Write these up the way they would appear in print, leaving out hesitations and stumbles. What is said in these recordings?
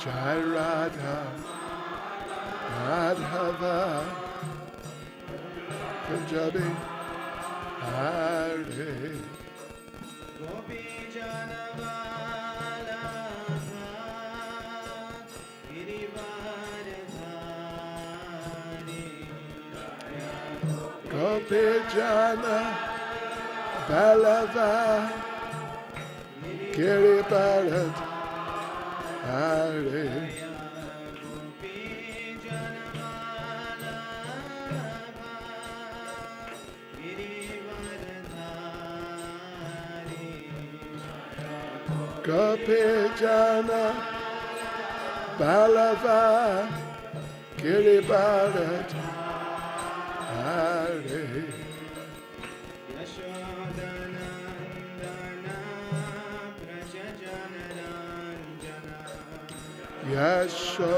Jai Radha Madhava Punjabi Hare Gopi Janavala Girivardhari Gopi Jana Balava Giri Bharat Hare Gopi Jana Balava Giri Bharat Hare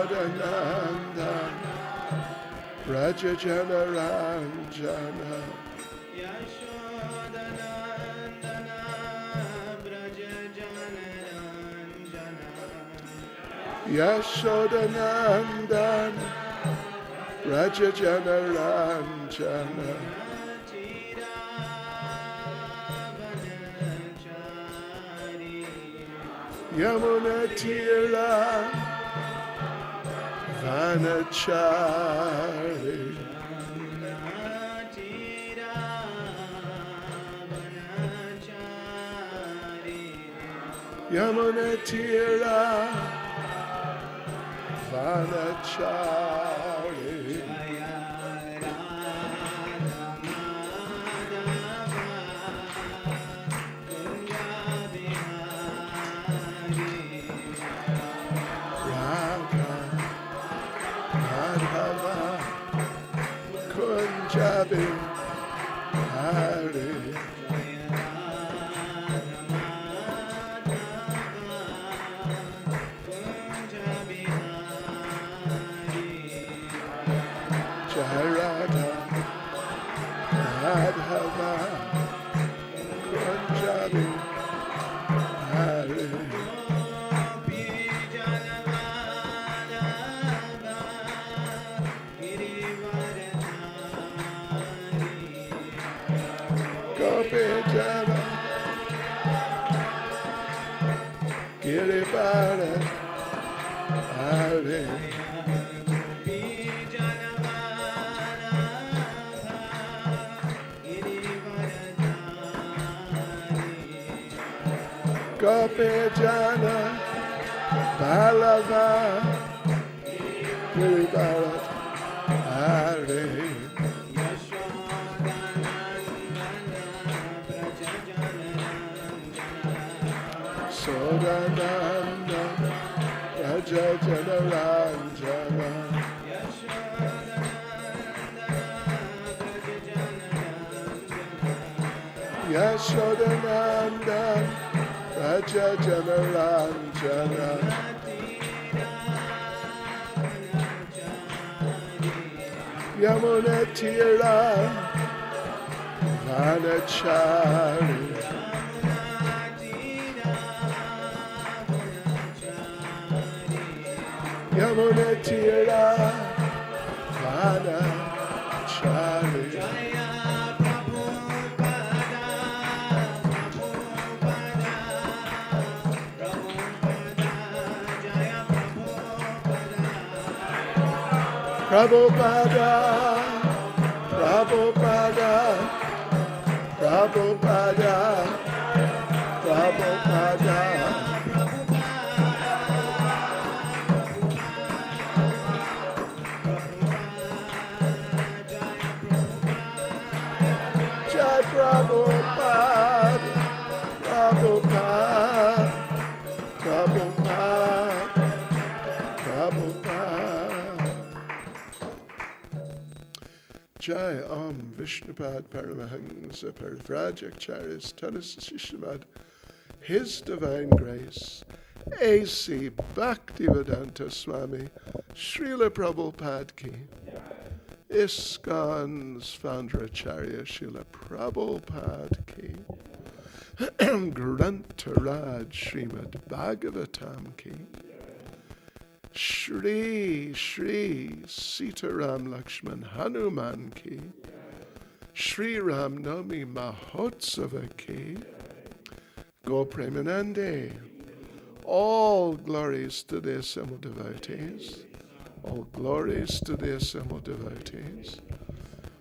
Yashodananda Braja Jana Ranjana Yashodanandan Braja Jana Ranjana Yamuna Tira Vanachari Yamuna Tira Vanachari Kunjabi Hare Jai Radha Madhava Kunjabi Hare Gopi Jana Giri Bharat Hare Gopi Jana Balava Giri Bharat Hare Sodananda Raja Jana Ranjana Yashodananda Raja Jana Ranjana Yamuna Tira Vanachari Yamuna Tira Vanachari Prabhupada Prabhupada Prabhupada Prabhupada Jai Prabhupada Prabhupada Prabhupada Prabhupada Jai Om Vishnupad Paramahansa Parivrajakcharis Tanis Shishimad His Divine Grace A.C. Bhaktivedanta Swami Srila Prabhupada Ki ISKCON's founder Acharya Srila Prabhupada Ki Grantaraj Srimad Bhagavatam Ki Shri Shri Sitaram Lakshman Hanuman ki, Shri Ram Navami Mahotsava ki, Go Premanande. All glories to the assembled devotees. All glories to the assembled devotees.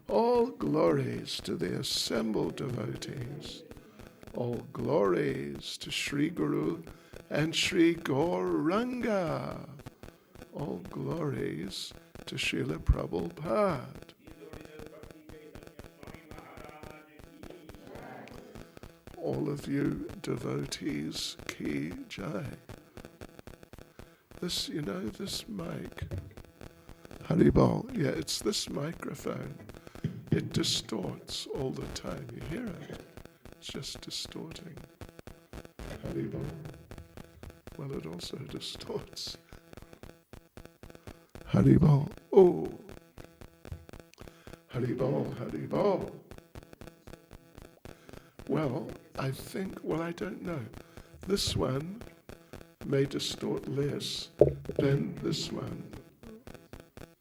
All glories to the assembled devotees. All glories to Sri Guru and Sri Gauranga. All glories to Srila Prabhupada. All of you devotees, ki jai. This, this mic, Haribol, yeah, it's this microphone. It distorts all the time. You hear it? It's just distorting. Haribol. Well, it also distorts. Haribol. Oh. Haribol, Haribol. Well, I don't know. This one may distort less than this one.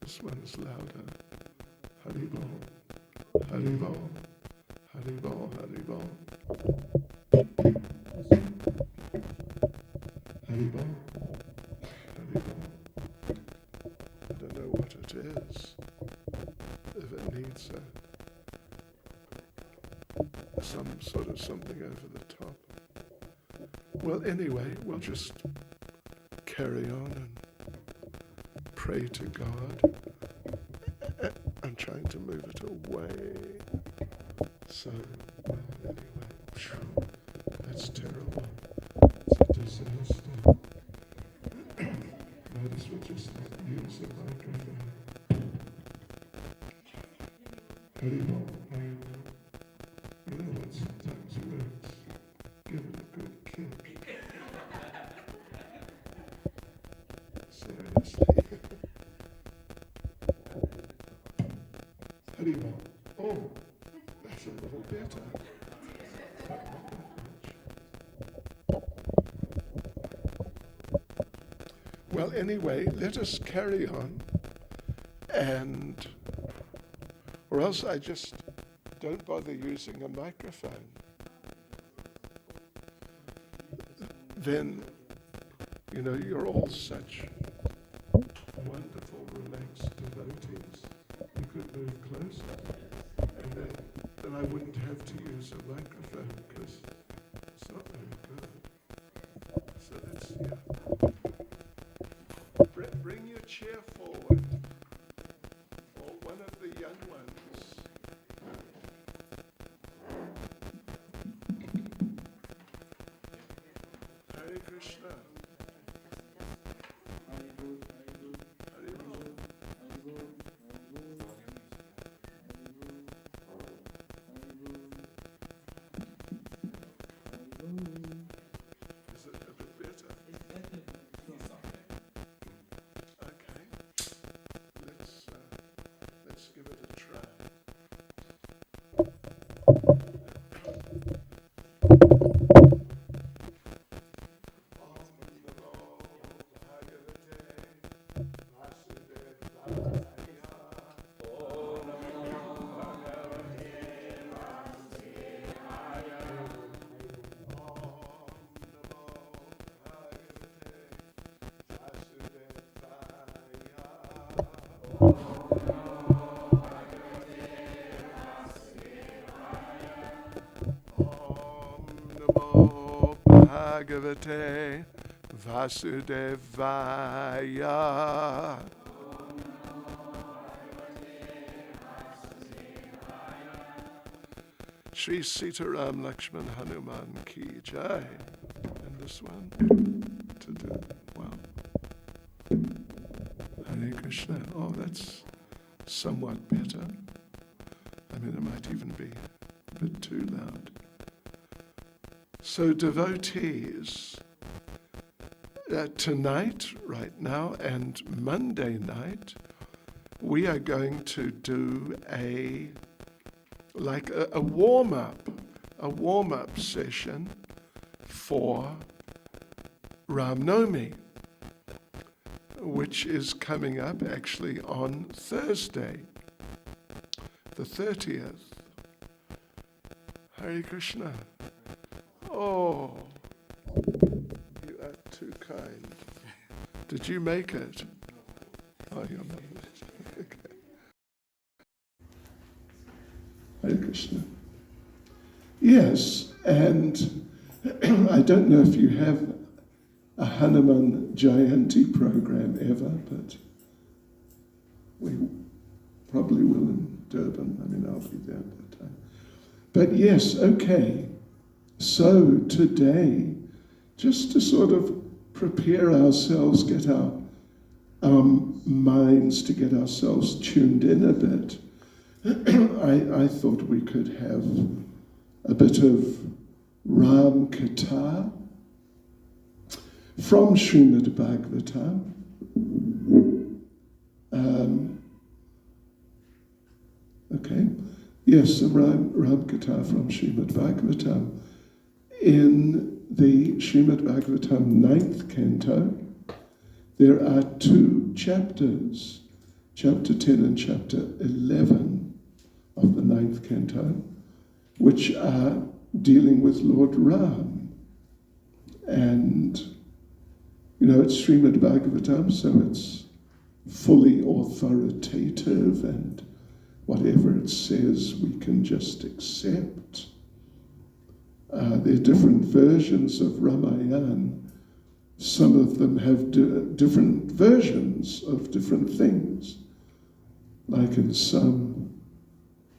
This one is louder. Haribol, Haribol, Haribol, Haribol. Haribol, Haribol. I don't know what it is. If it needs some sort of something over the top. Well, anyway, we'll just carry on and pray to God. I'm trying to move it away. So, well, anyway, that's terrible. It's a disaster. Notice we'll just use the microphone. Haribol. You know what sometimes works? Give it a good kick. Seriously. Haribol. Oh, that's a little better. Well, anyway, let us carry on, or else I just don't bother using a microphone. Then, you're all such wonderful, relaxed devotees. You could move closer, and then I wouldn't have to use a microphone because it's not very good. So that's, Bring your chair forward, or one of the young ones. Hare Krishna. Is it a bit better? Okay. Let's give it a try. Bhagavate Vasudevaya. Shri Sitaram Lakshman Hanuman ki jai. And this one to do well. Hare Krishna. Oh, that's somewhat better. I mean, it might even be a bit too loud. So devotees, tonight, right now, and Monday night, we are going to do a warm-up session for Ram Navami. which is coming up actually on Thursday, the 30th. Hare Krishna. Oh, you are too kind. Did you make it? Oh, you're not. Okay. Hare Krishna. Yes, and I don't know if you have a Hanuman Jayanti program ever, but we probably will in Durban. I mean, I'll be there at that time. But yes, okay. So today, just to sort of prepare ourselves, get our minds, to get ourselves tuned in a bit, I thought we could have a bit of Ram Katha from Srimad Bhagavatam. Okay. Yes, a Ram Katha from Srimad Bhagavatam. In the Srimad Bhagavatam 9th canto, there are 2 chapters, chapter 10 and chapter 11 of the 9th canto, which are dealing with Lord Ram. And, you know, it's Srimad Bhagavatam, so it's fully authoritative, and whatever it says we can just accept. There are different versions of Ramayana. Some of them have different versions of different things. Like in some,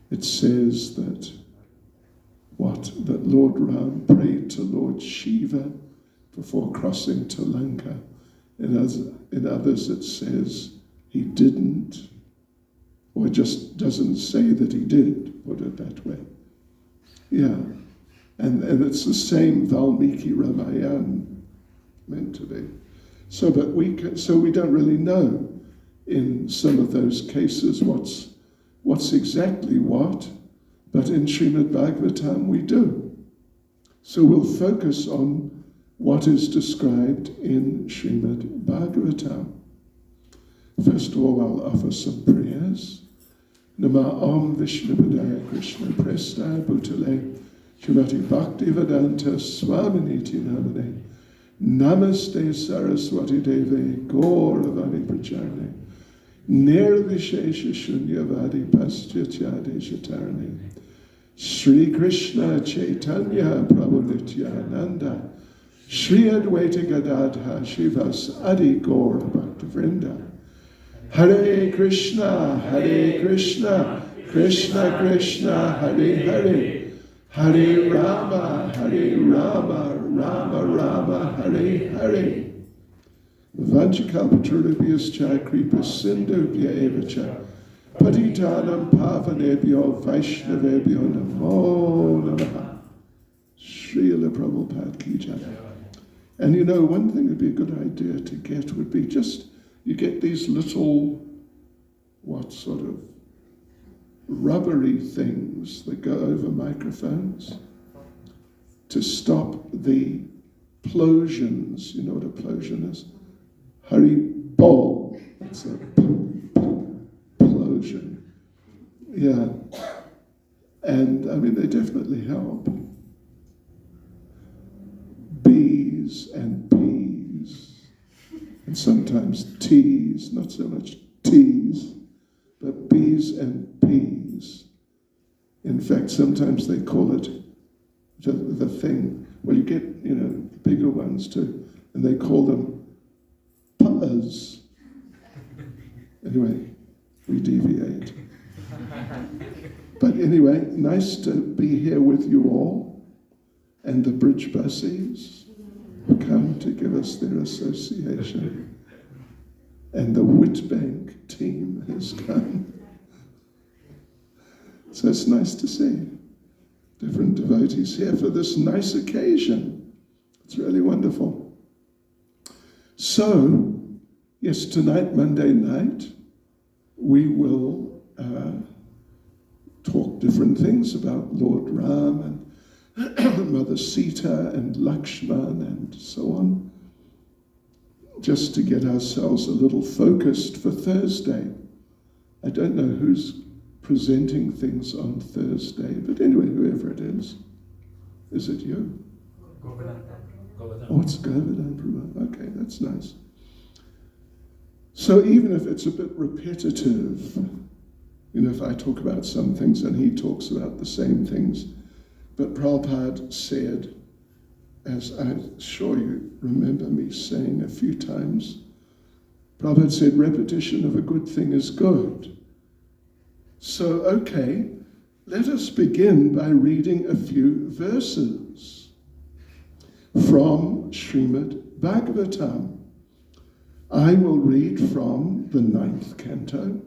it says that Lord Ram prayed to Lord Shiva before crossing to Lanka. In others it says he didn't, or it just doesn't say that he did, put it that way. Yeah, and it's the same Valmiki Ramayana, meant to be. So we don't really know in some of those cases what's exactly what, but in Srimad Bhagavatam we do. So we'll focus on what is described in Srimad Bhagavatam. First of all, I'll offer some prayers. Nama Om Vishnu Padaya Krishna Presta Bhutale Shrimati Bhakti Vedanta Swaminiti Namane Namaste Saraswati Deve Gauravani Pracharne Nirvishesha Shunyavadi Paschyatyade Shatarane Sri Krishna Chaitanya Prabhu Nityananda Sri Advaita Gadadha Shivas Adi Gaura Bhaktavrinda Hare Krishna, Krishna Krishna, Hare Hare, Hare Rama, Rama Rama, Hare Hare. Vanchakalpatarubhyascha kripa sindhubhya evacha patitanam pavanebhyo vaishnavebhyo namo namaha. Srila Prabhupada ki jai. And you know, one thing would be a good idea to get would be just, you get these little, sort of rubbery things that go over microphones to stop the plosions. You know what a plosion is? Hari Bol. It's a plosion. Yeah. And I mean, they definitely help. B's and P's. And sometimes T's, not so much T's, but B's and P's. In fact, sometimes they call it the thing. Well, you get, bigger ones too, and they call them P's. Anyway, we deviate. But anyway, nice to be here with you all, and the bridge buses who come to give us their association. And the Whitbank team has come. So it's nice to see different devotees here for this nice occasion. It's really wonderful. So, yes, tonight, Monday night, we will talk different things about Lord Ram and Mother Sita and Lakshman and so on. just to get ourselves a little focused for Thursday. I don't know who's presenting things on Thursday, but anyway, whoever it is it you? Oh, it's Govardhan Prabhu. Okay, that's nice. So even if it's a bit repetitive, if I talk about some things and he talks about the same things, but Prabhupada said, as I'm sure you remember me saying a few times, Prabhupada said, repetition of a good thing is good. So, okay, let us begin by reading a few verses from Srimad Bhagavatam. I will read from the 9th canto,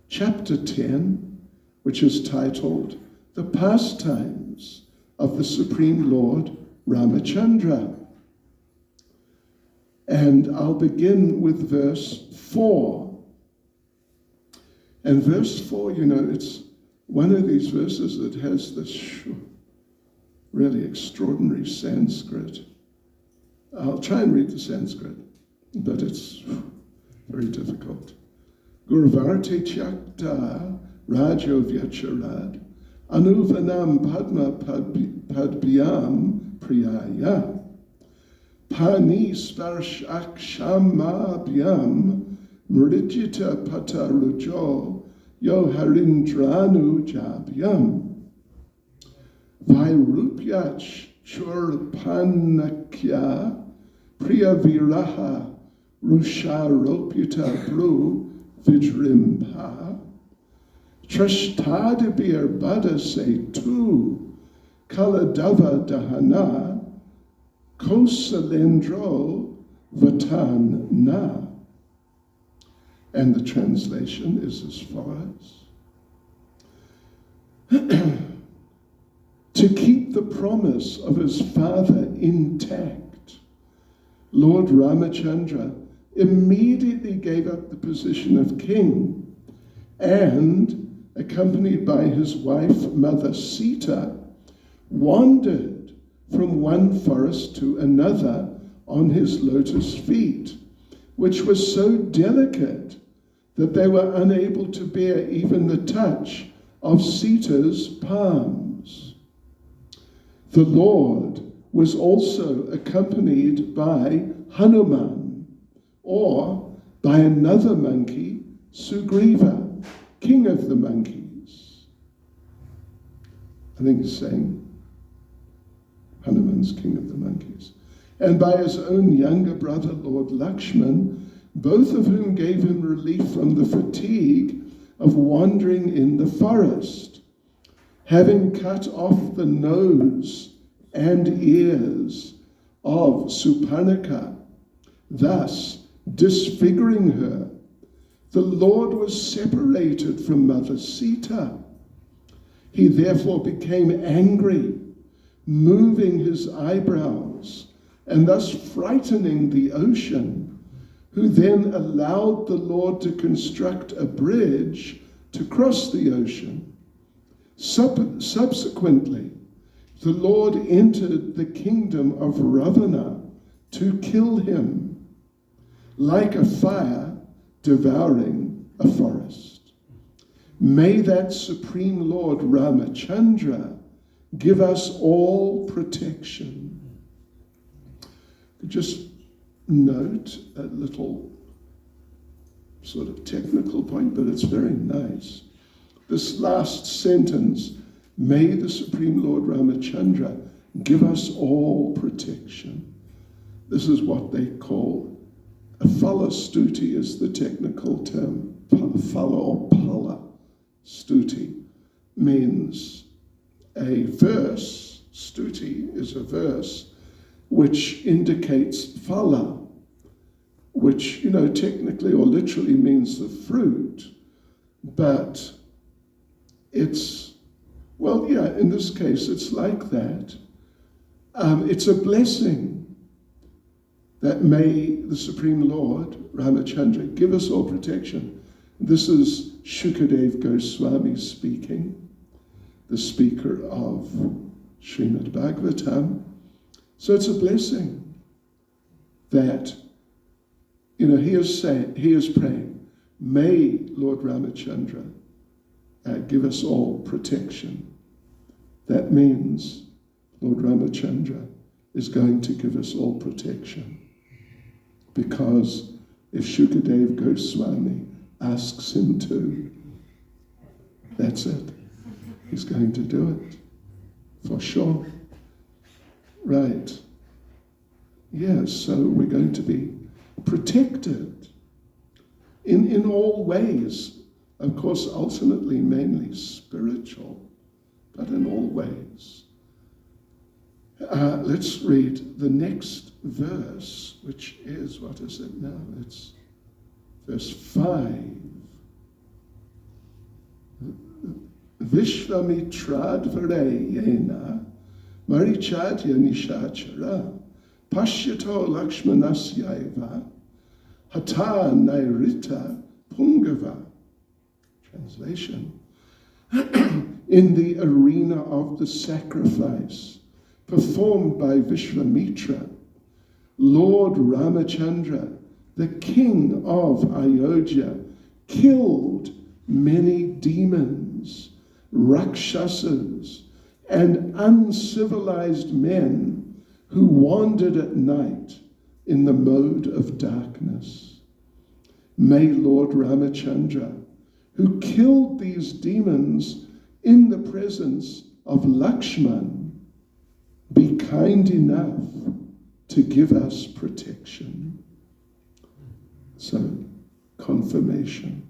chapter 10, which is titled, The Pastimes of the Supreme Lord Ramachandra. And I'll begin with verse 4. And verse 4, it's one of these verses that has this really extraordinary Sanskrit. I'll try and read the Sanskrit, but it's very difficult. Gurvarte Chakta Rajo Vyacharad Anuvanam Padma Padbhyam Priyaya Pani Sparshakshamabhyam Mrijita Patarujo Yo Harindranu Jabhyam Vairupyach Churpanakya Priyaviraha Rusharopyuta Bru Vidrimbha Trashtadabir Bada Setu Kaladava Dahana Kosalendro Vatan Na. And the translation is as follows. To keep the promise of his father intact, Lord Ramachandra immediately gave up the position of king and, accompanied by his wife, Mother Sita, wandered from one forest to another on his lotus feet, which was so delicate that they were unable to bear even the touch of Sita's palms. The Lord was also accompanied by Hanuman, or by another monkey, Sugriva, king of the monkeys. I think he's saying Hanuman's king of the monkeys. And by his own younger brother, Lord Lakshman, both of whom gave him relief from the fatigue of wandering in the forest, having cut off the nose and ears of Suparnika, thus disfiguring her. The Lord was separated from Mother Sita. He therefore became angry, moving his eyebrows, and thus frightening the ocean, who then allowed the Lord to construct a bridge to cross the ocean. Subsequently, the Lord entered the kingdom of Ravana to kill him, like a fire devouring a forest. May that Supreme Lord Ramachandra give us all protection. Just note a little sort of technical point, but it's very nice. This last sentence, may the Supreme Lord Ramachandra give us all protection. This is what they call a phala stuti, is the technical term. Phala or pala stuti means a verse. Stuti is a verse which indicates phala, which, technically or literally means the fruit, but it's, in this case, it's like that. It's a blessing that may the Supreme Lord, Ramachandra, give us all protection. This is Shukadev Goswami speaking, the speaker of Srimad Bhagavatam. So it's a blessing that he is praying, may Lord Ramachandra give us all protection. That means Lord Ramachandra is going to give us all protection. Because if Shukadev Goswami asks him to, that's it. He's going to do it. For sure. Right. Yes, so we're going to be protected in all ways. Of course, ultimately, mainly spiritual, but in all ways. Let's read the next verse, which is, what is it now? It's verse 5. Vishvamitrad vareyena marichadya nishachara pashyato lakshmanasyaiva hata nairita pungava. Translation. In the arena of the sacrifice performed by Vishvamitra, Lord Ramachandra, the king of Ayodhya, killed many demons, rakshasas, and uncivilized men who wandered at night in the mode of darkness. May Lord Ramachandra, who killed these demons in the presence of Lakshman, be kind enough to give us protection. So, confirmation,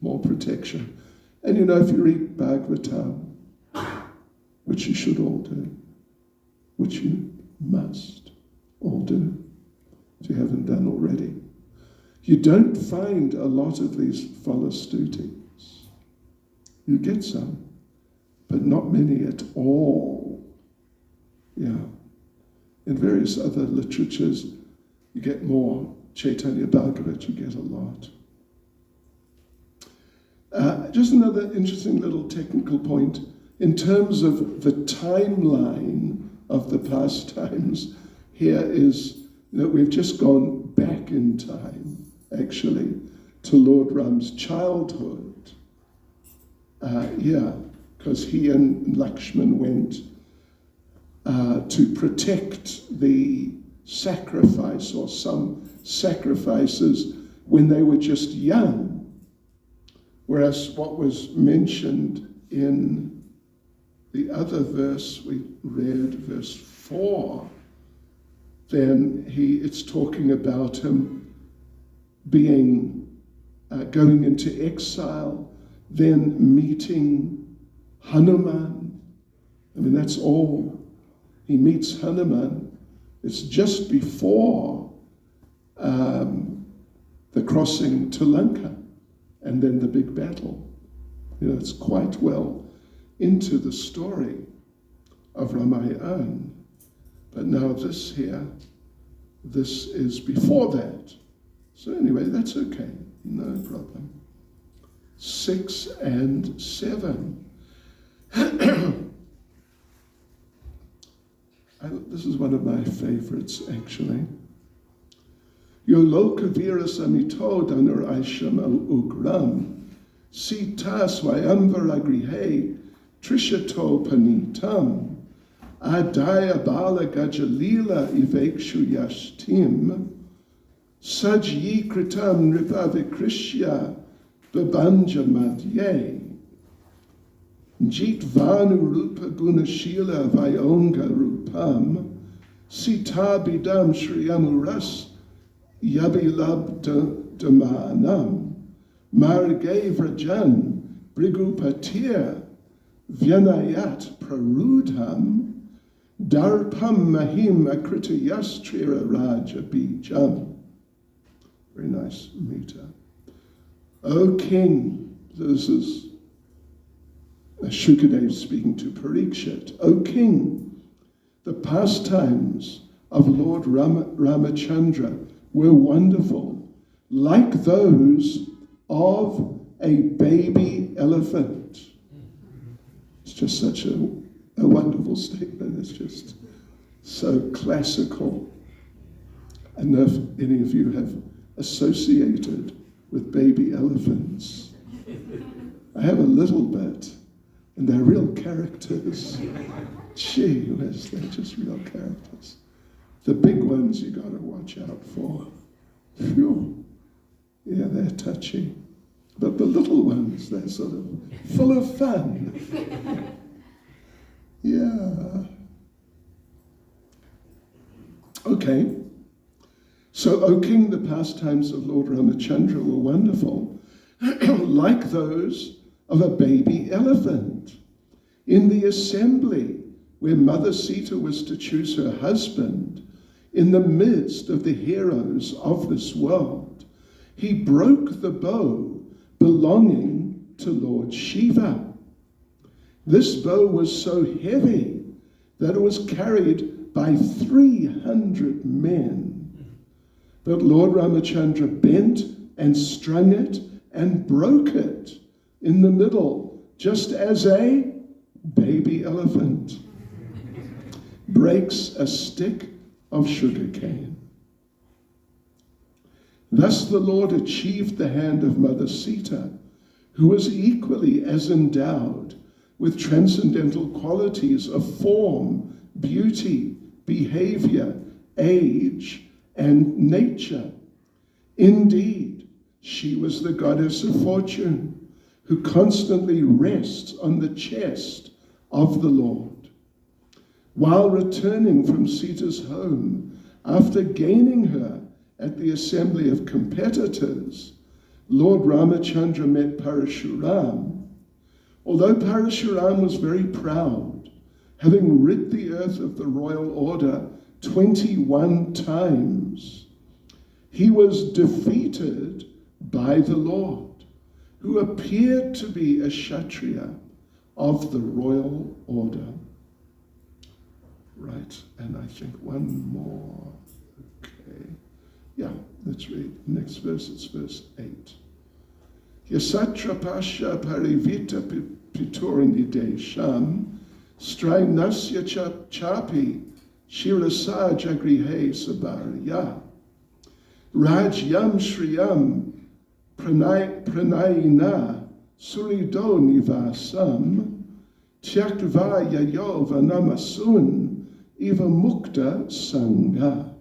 more protection. And if you read Bhagavatam, which you should all do, which you must all do, if you haven't done already, you don't find a lot of these phalastutis. You get some, but not many at all. Yeah. In various other literatures, you get more. Chaitanya Bhagavat, you get a lot. Just another interesting little technical point. In terms of the timeline of the pastimes, here is that we've just gone back in time, actually, to Lord Ram's childhood. Because he and Lakshman went to protect the sacrifice, or some sacrifices, when they were just young. Whereas what was mentioned in the other verse we read, verse 4, then it's talking about him being, going into exile, then meeting Hanuman. I mean, that's all. He meets Hanuman. It's just before the crossing to Lanka, and then the big battle. It's quite well into the story of Ramayana. But now this is before that. So anyway, that's okay, no problem. 6 and 7. This is one of my favorites, actually. Yo loka vira samito danur aisham ugram sita swayamvara grihe trishato panitam adaya bala gajalila ivekshu yashtim sajyi kritam nripa vikrishya babanja madye Jit vanu rupa gunashila vayonga rupam sita bidam shriyamuras yabilab damanam marge vrajan brigupatir vyanayat prarudham darpam mahim akritayastra raja bijam. Very nice meter. O king, this is Shukadev speaking to Parikshit. O king, the pastimes of Lord Ramachandra were wonderful, like those of a baby elephant. It's just such a wonderful statement. It's just so classical. I don't know if any of you have associated with baby elephants. I have a little bit, and they're real characters. Gee whiz, they're just real characters. The big ones you got to watch out for. Phew. Yeah, they're touchy. But the little ones, they're sort of full of fun. Yeah. Okay. So, O King, the pastimes of Lord Ramachandra were wonderful, like those of a baby elephant. In the assembly where Mother Sita was to choose her husband, in the midst of the heroes of this world, he broke the bow belonging to Lord Shiva. This bow was so heavy that it was carried by 300 men. But Lord Ramachandra bent and strung it and broke it in the middle, just as a baby elephant breaks a stick of sugar cane. Thus the Lord achieved the hand of Mother Sita, who was equally as endowed with transcendental qualities of form, beauty, behavior, age, and nature. Indeed, she was the goddess of fortune, who constantly rests on the chest of the Lord. While returning from Sita's home, after gaining her at the assembly of competitors, Lord Ramachandra met Parashuram. Although Parashuram was very proud, having rid the earth of the royal order 21 times, he was defeated by the Lord, who appeared to be a Kshatriya of the royal order. Right, and I think one more. Okay. Yeah, let's read. Next verse, it's verse 8. Yasatra pasha parivita pitornide sham, strainasya chapi, shirasa jagrihe sabarya, rajyam shriyam pranayina surido nivasam, tyaktva yayo vanamasun, Eva Mukta Sangha.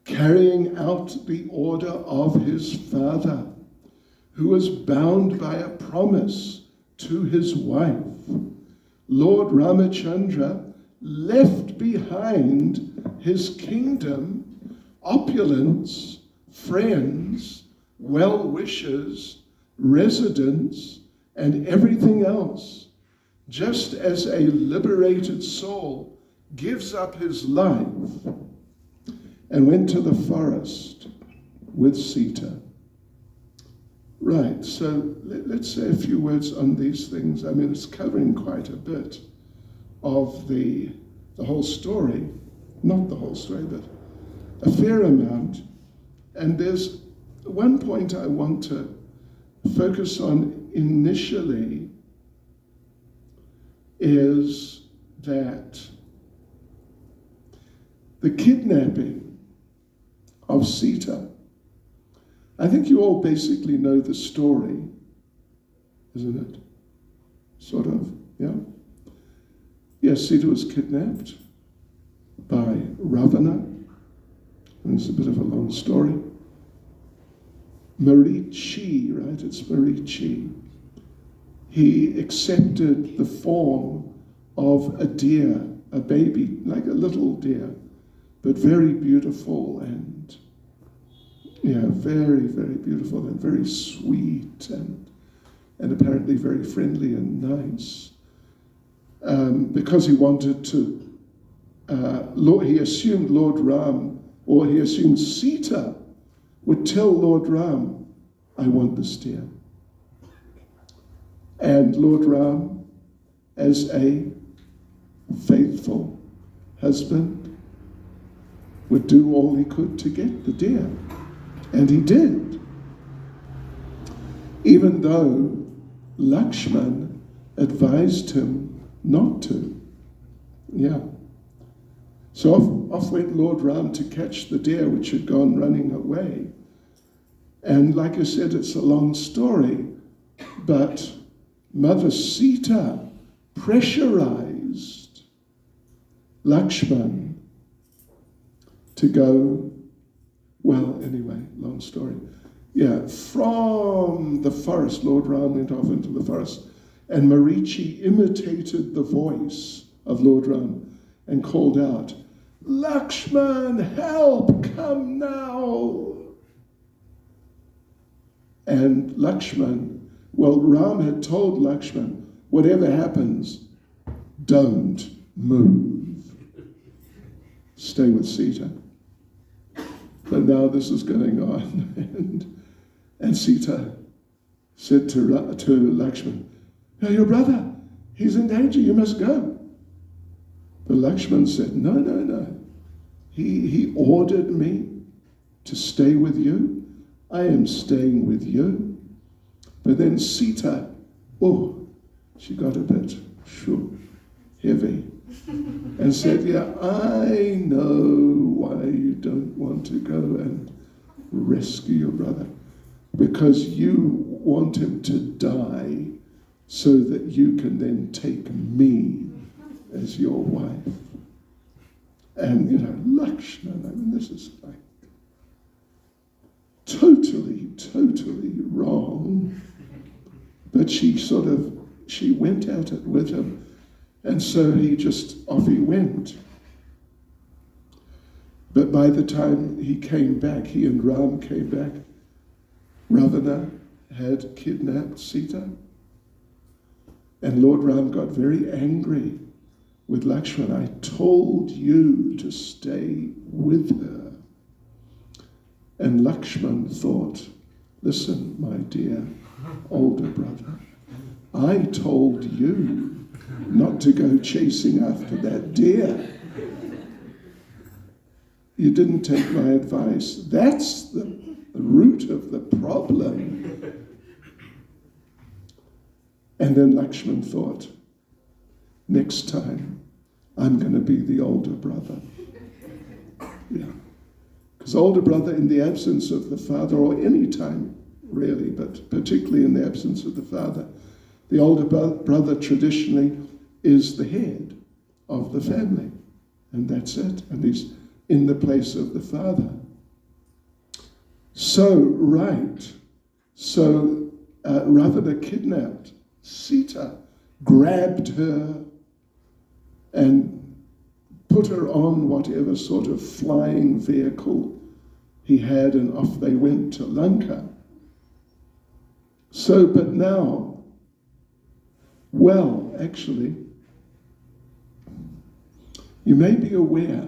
Carrying out the order of his father, who was bound by a promise to his wife, Lord Ramachandra left behind his kingdom, opulence, friends, well-wishers, residents, and everything else, just as a liberated soul gives up his life, and went to the forest with Sita. Right, so let's say a few words on these things. I mean, it's covering quite a bit of the whole story. Not the whole story, but a fair amount. And there's one point I want to focus on initially, is that the kidnapping of Sita, I think you all basically know the story, isn't it? Sort of, yeah? Yes, Sita was kidnapped by Ravana, and it's a bit of a long story. Marichi, right? It's Marichi. He accepted the form of a deer, a baby, like a little deer, but very beautiful and, very, very beautiful and very sweet and apparently very friendly and nice. Because he wanted to, he assumed Lord Ram, or he assumed Sita would tell Lord Ram, I want this deer. And Lord Ram, as a faithful husband, would do all he could to get the deer. And he did. Even though Lakshman advised him not to. Yeah. So off went Lord Ram to catch the deer which had gone running away. And like I said, it's a long story, but Mother Sita pressurized Lakshman to go, well, anyway, long story. Yeah, from the forest, Lord Ram went off into the forest, and Marichi imitated the voice of Lord Ram and called out, Lakshman, help, come now. And Lakshman, well, Ram had told Lakshman, whatever happens, don't move. Stay with Sita. But now this is going on. And Sita said to Lakshman, "Now your brother, he's in danger, you must go." But Lakshman said, no. He ordered me to stay with you. I am staying with you. But then Sita, she got a bit heavy and said, yeah, I know why you don't want to go and rescue your brother. Because you want him to die so that you can then take me as your wife. And, Lakshman, I mean, this is like totally wrong. But she went at it with him. And so off he went. But by the time he came back, he and Ram came back, Ravana had kidnapped Sita. And Lord Ram got very angry with Lakshman. I told you to stay with her. And Lakshman thought, listen, my dear older brother, I told you not to go chasing after that deer. You didn't take my advice. That's the root of the problem. And then Lakshman thought, next time, I'm going to be the older brother. Yeah. Because older brother, in the absence of the father, or any time really, but particularly in the absence of the father, the older brother traditionally is the head of the family. And that's it. And he's in the place of the father. So Ravana kidnapped Sita, grabbed her, and put her on whatever sort of flying vehicle he had, and off they went to Lanka. So, but now, well, actually, you may be aware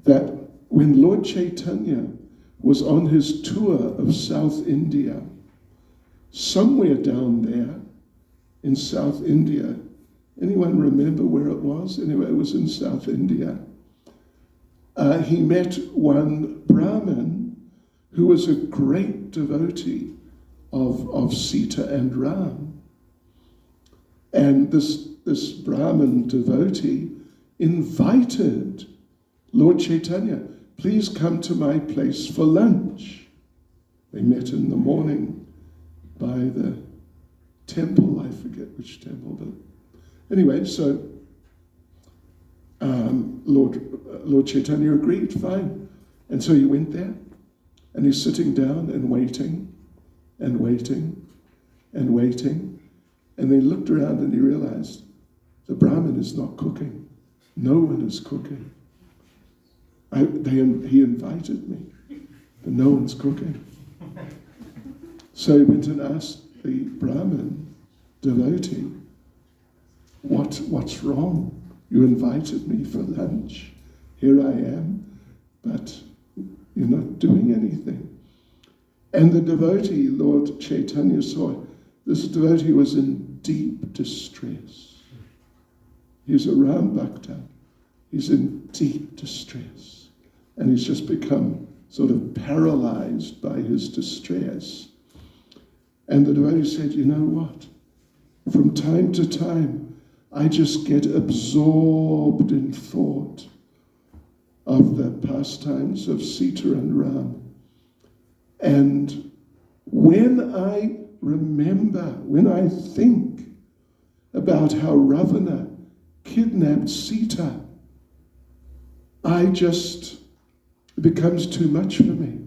that when Lord Chaitanya was on his tour of South India, somewhere down there in South India, anyone remember where it was? Anyway, it was in South India. He met one Brahmin who was a great devotee of Sita and Ram. And this Brahmin devotee invited Lord Chaitanya, please come to my place for lunch. They met in the morning by the temple, I forget which temple, but anyway, so Lord Chaitanya agreed, fine. And so he went there, and he's sitting down and waiting, and waiting, and waiting. And they looked around and he realized the Brahmin is not cooking. No one is cooking. He invited me, but no one's cooking. So he went and asked the Brahmin devotee, what's wrong? You invited me for lunch. Here I am, but you're not doing anything. And the devotee, Lord Chaitanya, saw this devotee was in deep distress. He's a Ram Bhakta. He's in deep distress. And he's just become sort of paralyzed by his distress. And the devotee said, you know what? From time to time, I just get absorbed in thought. of the pastimes of Sita and Ram. And when I think about how Ravana kidnapped Sita, it becomes too much for me.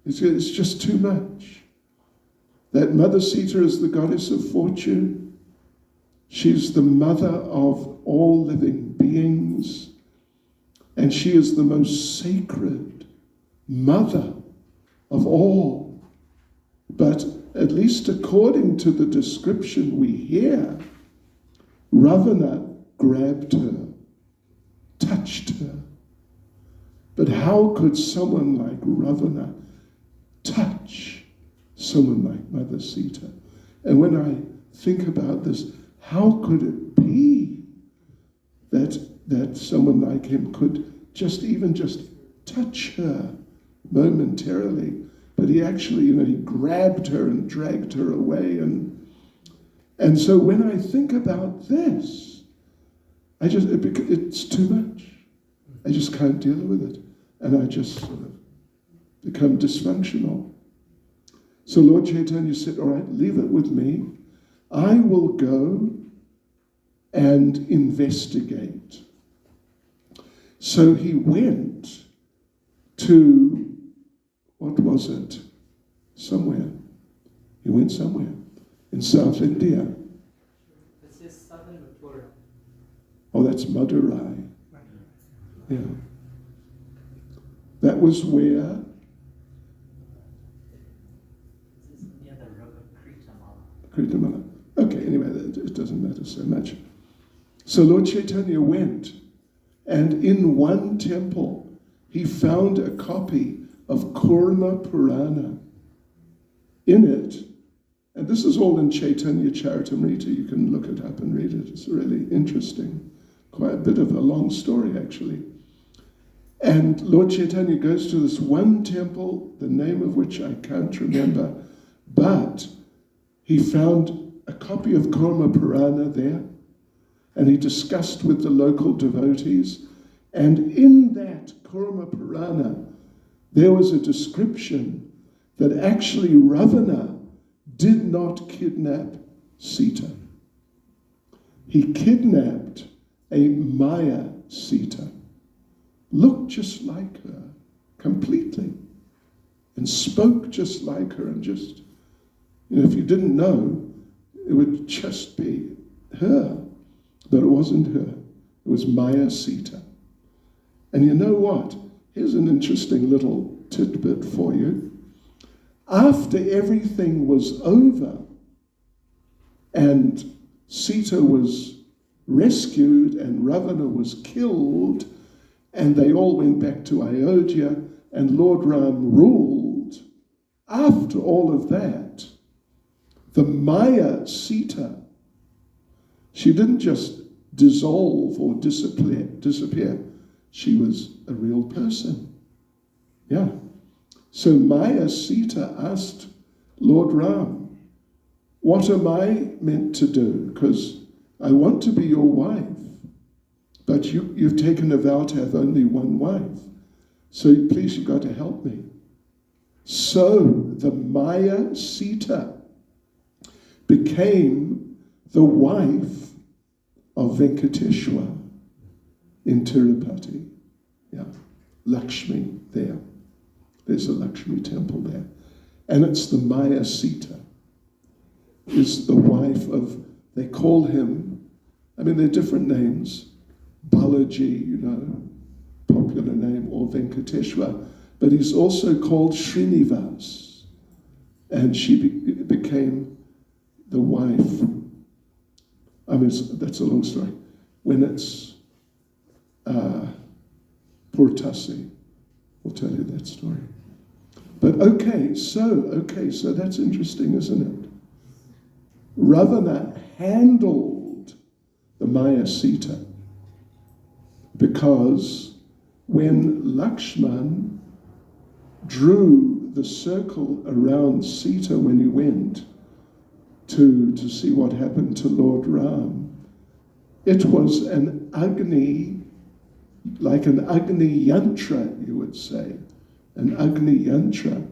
It's just too much. That Mother Sita is the goddess of fortune. She's the mother of all living beings. And she is the most sacred mother of all. But at least according to the description we hear, Ravana grabbed her, touched her. But how could someone like Ravana touch someone like Mother Sita? And when I think about this, how could it be that someone like him could just touch her momentarily? But he actually, he grabbed her and dragged her away. And so when I think about this, it's too much. I just can't deal with it. And I just sort of become dysfunctional. So Lord Chaitanya said, all right, leave it with me. I will go and investigate. So he went to, what was it? Somewhere. He went somewhere in South India. This is Southern Victoria. Oh, that's Madurai. Yeah. That was where? This is near the river Kritamala. Kritamala. Okay, anyway, it doesn't matter so much. So Lord Chaitanya went, and in one temple, he found a copy of Kurma Purana. In it, and this is all in Chaitanya Charitamrita, you can look it up and read it. It's really interesting. Quite a bit of a long story, actually. And Lord Chaitanya goes to this one temple, the name of which I can't remember, but he found a copy of Kurma Purana there, and he discussed with the local devotees. And in that Kurma Purana, there was a description that actually Ravana did not kidnap Sita. He kidnapped a Maya Sita, looked just like her completely, and spoke just like her, and just, if you didn't know, it would just be her. But it wasn't her. It was Maya Sita. And you know what? Here's an interesting little tidbit for you. After everything was over and Sita was rescued and Ravana was killed and they all went back to Ayodhya and Lord Ram ruled, after all of that, the Maya Sita, she didn't just dissolve or disappear. She was a real person. Yeah. So Maya Sita asked Lord Ram, what am I meant to do? Because I want to be your wife, but you've taken a vow to have only one wife. So please, you've got to help me. So the Maya Sita became the wife of Venkateshwar in Tirupati. Yeah, Lakshmi there. There's a Lakshmi temple there. And it's the Maya Sita, is the wife of, they call him, they're different names, Balaji, popular name, or Venkateshwar, but he's also called Srinivas. And she became the wife. That's a long story. When it's Purtasi, we'll tell you that story. But okay, so that's interesting, isn't it? Ravana handled the Maya Sita because when Lakshman drew the circle around Sita when he went to see what happened to Lord Ram, it was an Agni like an Agni Yantra, you would say, an Agni Yantra.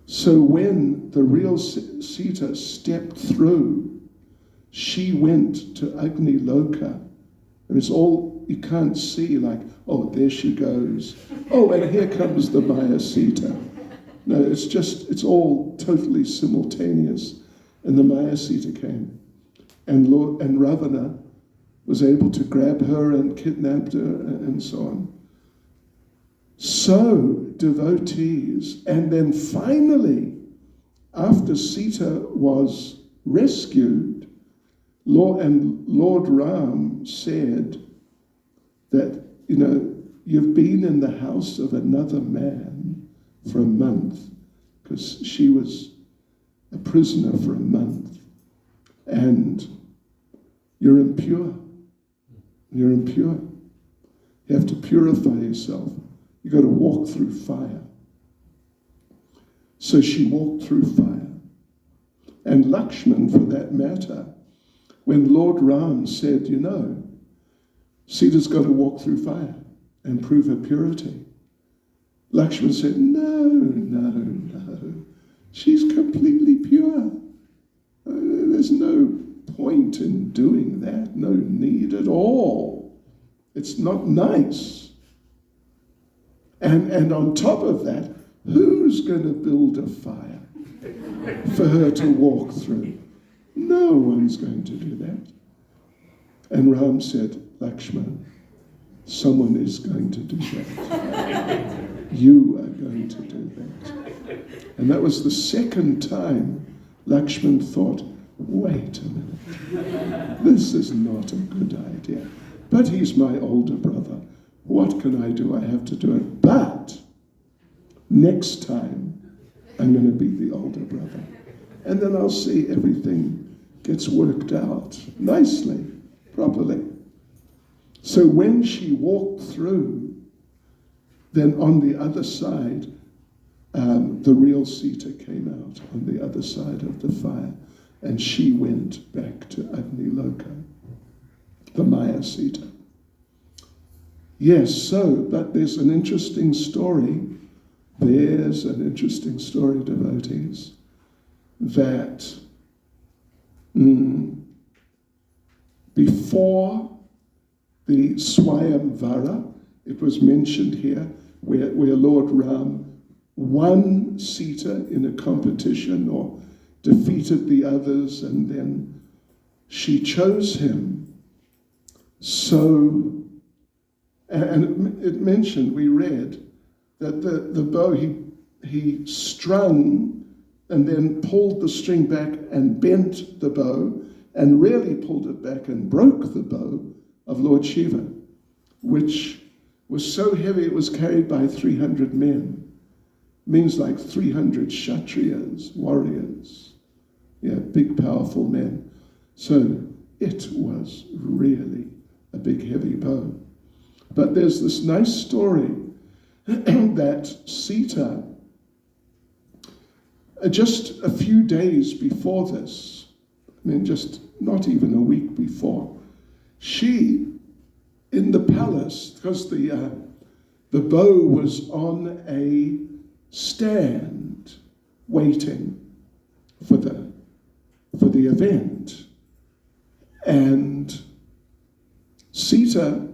So when the real Sita stepped through, she went to Agni Loka. And it's all, you can't see like, oh, there she goes. Oh, and here comes the Maya Sita. No, it's all totally simultaneous. And the Maya Sita came. And Ravana was able to grab her and kidnapped her and so on. So, devotees, and then finally, after Sita was rescued, Lord Ram said that, you've been in the house of another man for a month, because she was a prisoner for a month, and you're impure. You're impure. You have to purify yourself. You've got to walk through fire. So she walked through fire. And Lakshman, for that matter, when Lord Ram said, Sita's got to walk through fire and prove her purity, Lakshman said, no. She's completely pure. There's no point in doing that. No need at all. It's not nice. And on top of that, who's going to build a fire for her to walk through? No one's going to do that. And Ram said, Lakshman, someone is going to do that. You are going to do that. And that was the second time Lakshman thought, wait a minute, this is not a good idea. But he's my older brother. What can I do? I have to do it. But next time, I'm going to be the older brother. And then I'll see everything gets worked out nicely, properly. So when she walked through, then on the other side, the real Sita came out on the other side of the fire, and she went back to Agni Loka, the Maya Sita. Yes, but there's an interesting story. There's an interesting story, devotees, that before the Swayamvara, it was mentioned here, where Lord Ram won Sita in a competition or defeated the others, and then she chose him. So, and it mentioned, we read, that the bow he strung and then pulled the string back and bent the bow and really pulled it back and broke the bow of Lord Shiva, which was so heavy it was carried by 300 men. Means like 300 Kshatriyas, warriors. Yeah, big, powerful men. So it was really a big, heavy bow. But there's this nice story that Sita, just a few days before this, just not even a week before, she, in the palace, because the bow was on a stand waiting for the event, and Sita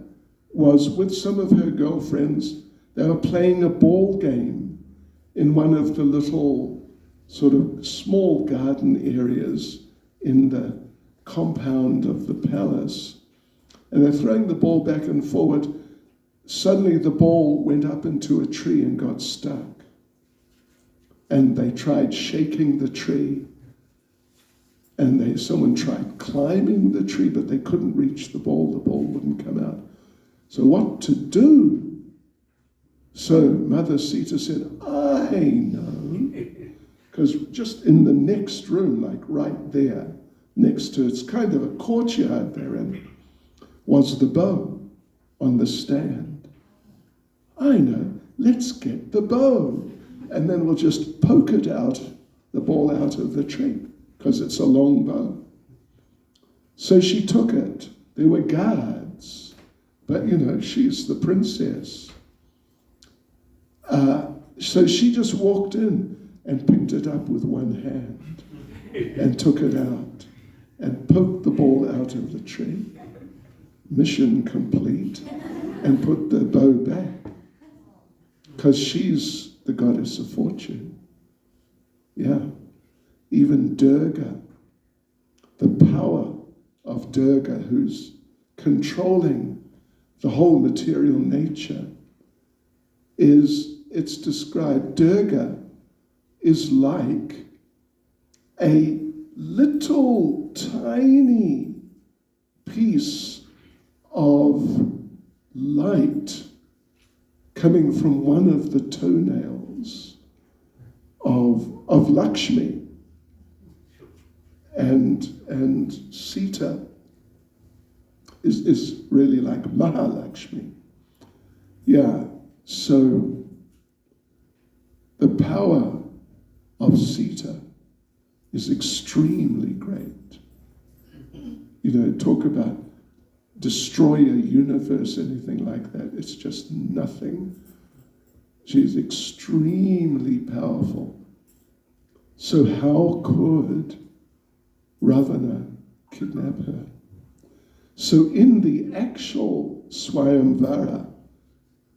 was with some of her girlfriends. They were playing a ball game in one of the little sort of small garden areas in the compound of the palace, and they're throwing the ball back and forward. Suddenly the ball went up into a tree and got stuck. And they tried shaking the tree, and someone tried climbing the tree, but they couldn't reach the ball wouldn't come out. So what to do? So Mother Sita said, I know, because just in the next room, like right there, next to, it's kind of a courtyard they're in, was the bow on the stand. I know, let's get the bow. And then we'll just poke it out, the ball out of the tree, because it's a long bow. So she took it. There were guards But, she's the princess. So she just walked in and picked it up with one hand and took it out and poked the ball out of the tree. Mission complete. And put the bow back. Because she's the goddess of fortune. Yeah. Even Durga, the power of Durga, who's controlling the whole material nature, it's described, Durga is like a little tiny piece of light coming from one of the toenails of Lakshmi. And Sita is really like Mahalakshmi. Yeah, so the power of Sita is extremely great. Talk about destroy a universe, anything like that. It's just nothing. She's extremely powerful. So how could Ravana kidnap her? So in the actual Swayamvara,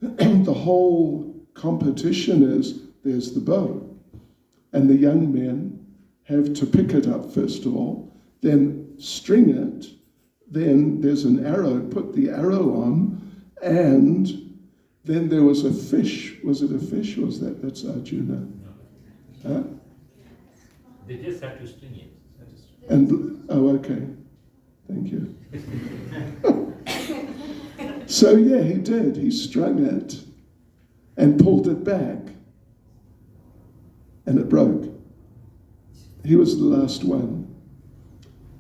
the whole competition is, there's the bow. And the young men have to pick it up first of all, then string it, then there's an arrow, put the arrow on, and then there was a fish. Was it a fish or was that's Arjuna? Huh? They just have to string it. And, okay. Thank you. So yeah, he did. He strung it and pulled it back. And it broke. He was the last one.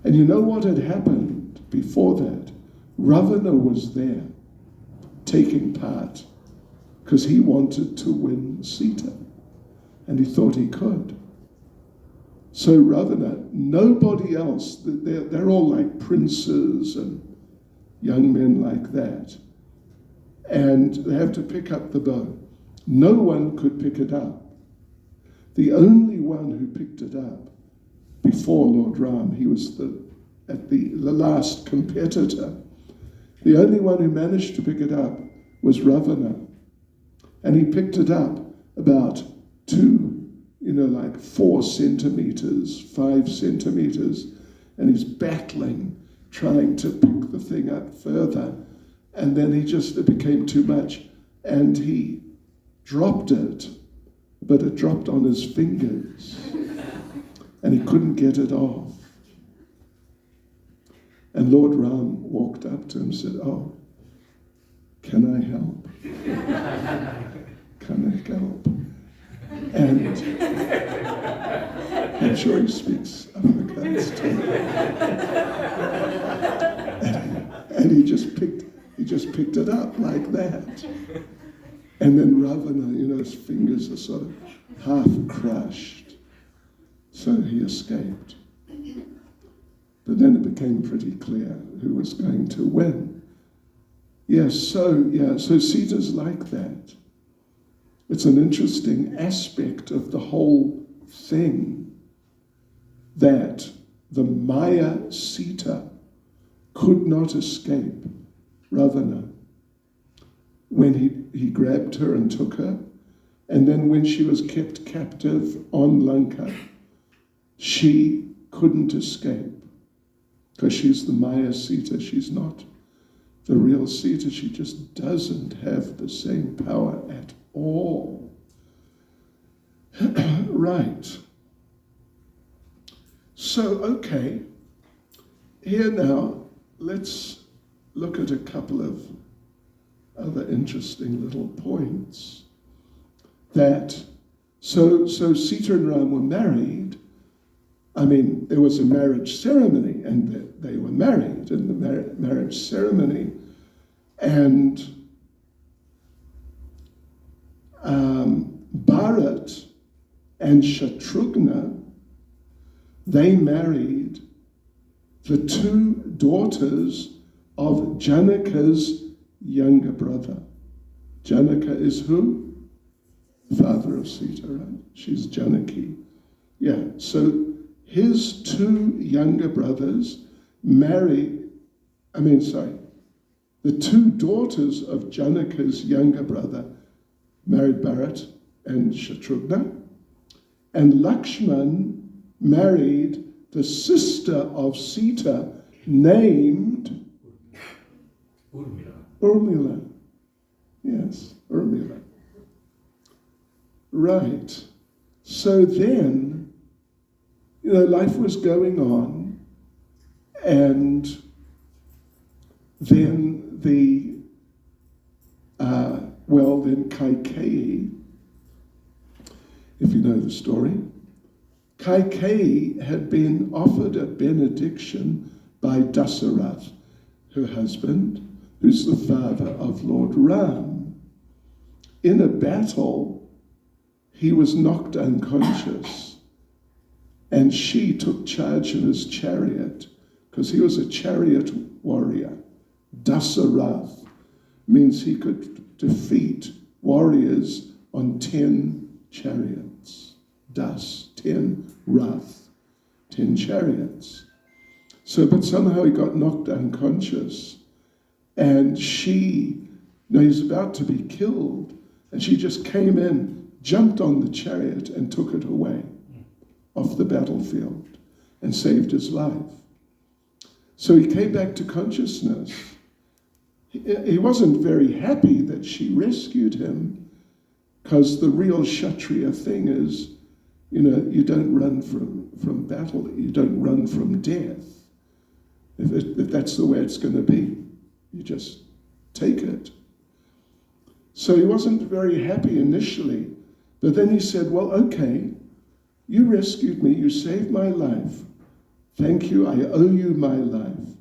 And you know what had happened before that? Ravana was there, taking part, because he wanted to win Sita. And he thought he could. So Ravana, nobody else, they're all like princes and young men like that. And they have to pick up the bow. No one could pick it up. The only one who picked it up before Lord Ram, he was the last competitor. The only one who managed to pick it up was Ravana. And he picked it up about 4 centimeters, 5 centimeters, and he's battling, trying to pick the thing up further. And then it became too much, and he dropped it, but it dropped on his fingers, and he couldn't get it off. And Lord Ram walked up to him and said, "Oh, can I help? Can I help?" And I'm sure he speaks Afrikaans too. And he just picked it up like that. And then Ravana, his fingers are sort of half crushed. So he escaped. But then it became pretty clear who was going to win. So Sita's like that. It's an interesting aspect of the whole thing that the Maya Sita could not escape Ravana when he grabbed her and took her. And then when she was kept captive on Lanka, she couldn't escape because she's the Maya Sita. She's not the real Sita. She just doesn't have the same power at all. Right. So, okay. Here now, let's look at a couple of other interesting little points. So Sita and Ram were married. I mean, there was a marriage ceremony, and they were married in the marriage ceremony. And Bharat and Shatrughna, they married the 2 daughters of Janaka's younger brother. Janaka is who? Father of Sita, right? She's Janaki. Yeah, so his two younger brothers the two daughters of Janaka's younger brother married Bharat and Shatrughna, and Lakshman married the sister of Sita named Urmila. Urmila. Yes, Urmila. Right. So then, life was going on, and then then Kaikeyi, if you know the story, Kaikeyi had been offered a benediction by Dasarath, her husband, who's the father of Lord Ram. In a battle, he was knocked unconscious, and she took charge of his chariot, because he was a chariot warrior. Dasarath means he could defeat warriors on 10 chariots. 10 Rath, 10 chariots. But somehow he got knocked unconscious, and he's about to be killed, and she just came in, jumped on the chariot, and took it away off the battlefield and saved his life. So he came back to consciousness. He wasn't very happy that she rescued him, because the real Kshatriya thing is, you don't run from battle, you don't run from death. If that's the way it's going to be, you just take it. So he wasn't very happy initially, but then he said, well, okay, you rescued me, you saved my life. Thank you, I owe you my life.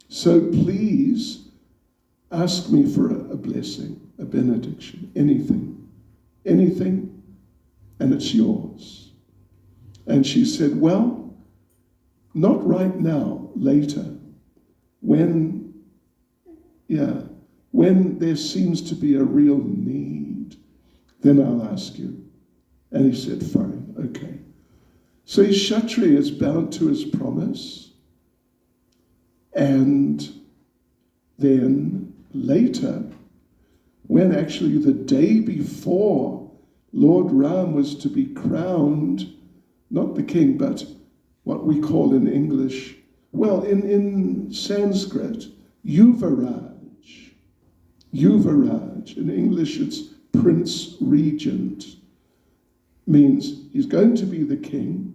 So please ask me for a blessing, a benediction, anything, and it's yours. And she said, well, not right now, later, when there seems to be a real need, then I'll ask you. And he said, fine, okay. So his Kshatriya is bound to his promise, and then later, when actually the day before Lord Ram was to be crowned, not the king, but what we call in English, in Sanskrit, Yuvaraj. Yuvaraj. In English, it's Prince Regent. Means he's going to be the king,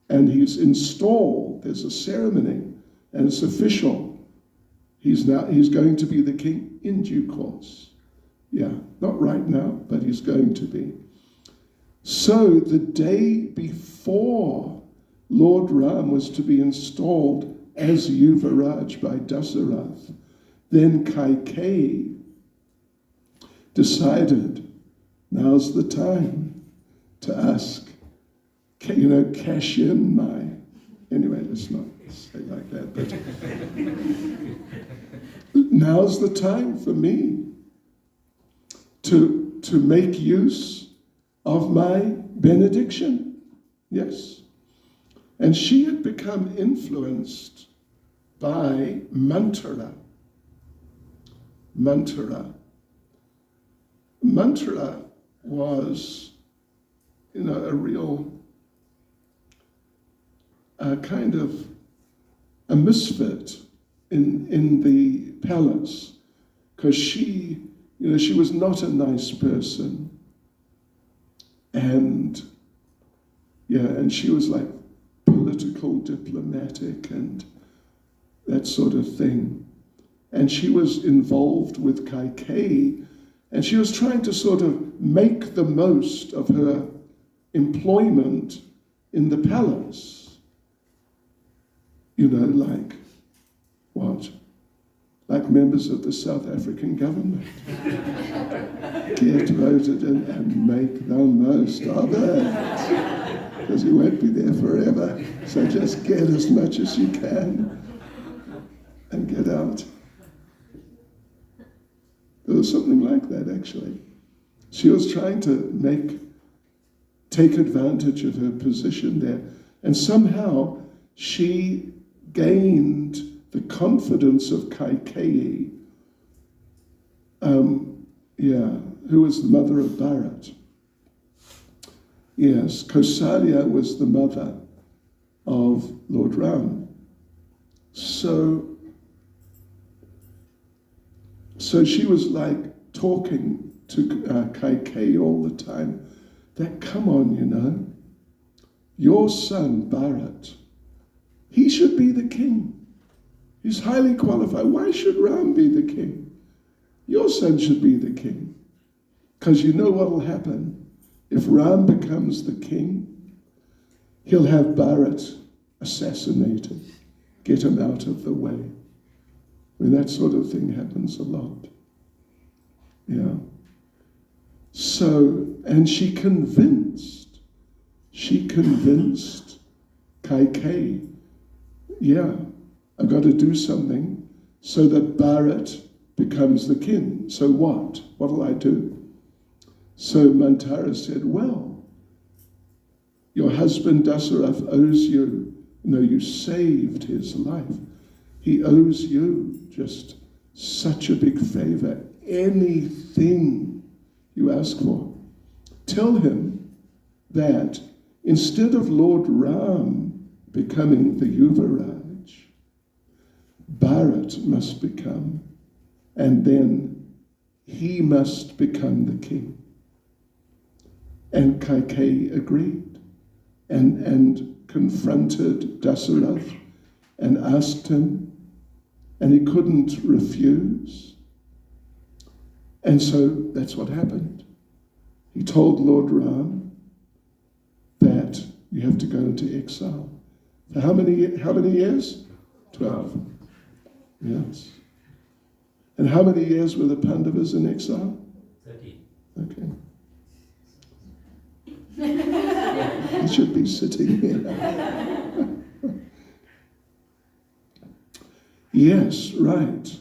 and he's installed. There's a ceremony, and it's official. He's going to be the king in due course. Yeah, not right now, but he's going to be. So the day before Lord Ram was to be installed as Yuvaraj by Dasarath, then Kaikeyi decided, now's the time to ask, cash in my... Anyway, let's not say like that, but now's the time for me to make use of my benediction. Yes. And she had become influenced by mantra. Mantra was, a real kind of a misfit in the palace, because she was not a nice person, and she was like political, diplomatic, and that sort of thing. And she was involved with Kaikeyi, and she was trying to sort of make the most of her employment in the palace. Like what? Like members of the South African government. Get voted in and make the most of it. Because you won't be there forever. So just get as much as you can and get out. There was something like that, actually. She was trying to take advantage of her position there. And somehow she gained the confidence of Kaikeyi, who was the mother of Bharat. Yes, Kausalya was the mother of Lord Ram. So she was like talking to Kaikeyi all the time, that come on, your son Bharat, he should be the king. He's highly qualified. Why should Ram be the king? Your son should be the king. Because you know what will happen? If Ram becomes the king, he'll have Bharat assassinated, get him out of the way. That sort of thing happens a lot. Yeah. So, and she convinced Kaikeyi, I've got to do something so that Bharat becomes the king. So what? What'll I do? So Manthara said, well, your husband Dasarath owes you, you saved his life. He owes you just such a big favor. Anything you ask for. Tell him that instead of Lord Ram becoming the Yuvaraj, Bharat must become, and then he must become the king. And Kaikeyi agreed and confronted Dasarath and asked him, and he couldn't refuse. And so that's what happened. He told Lord Ram that you have to go into exile. For how many years? 12. Yes. And how many years were the Pandavas in exile? 30. Okay. He should be sitting here. Yes, right.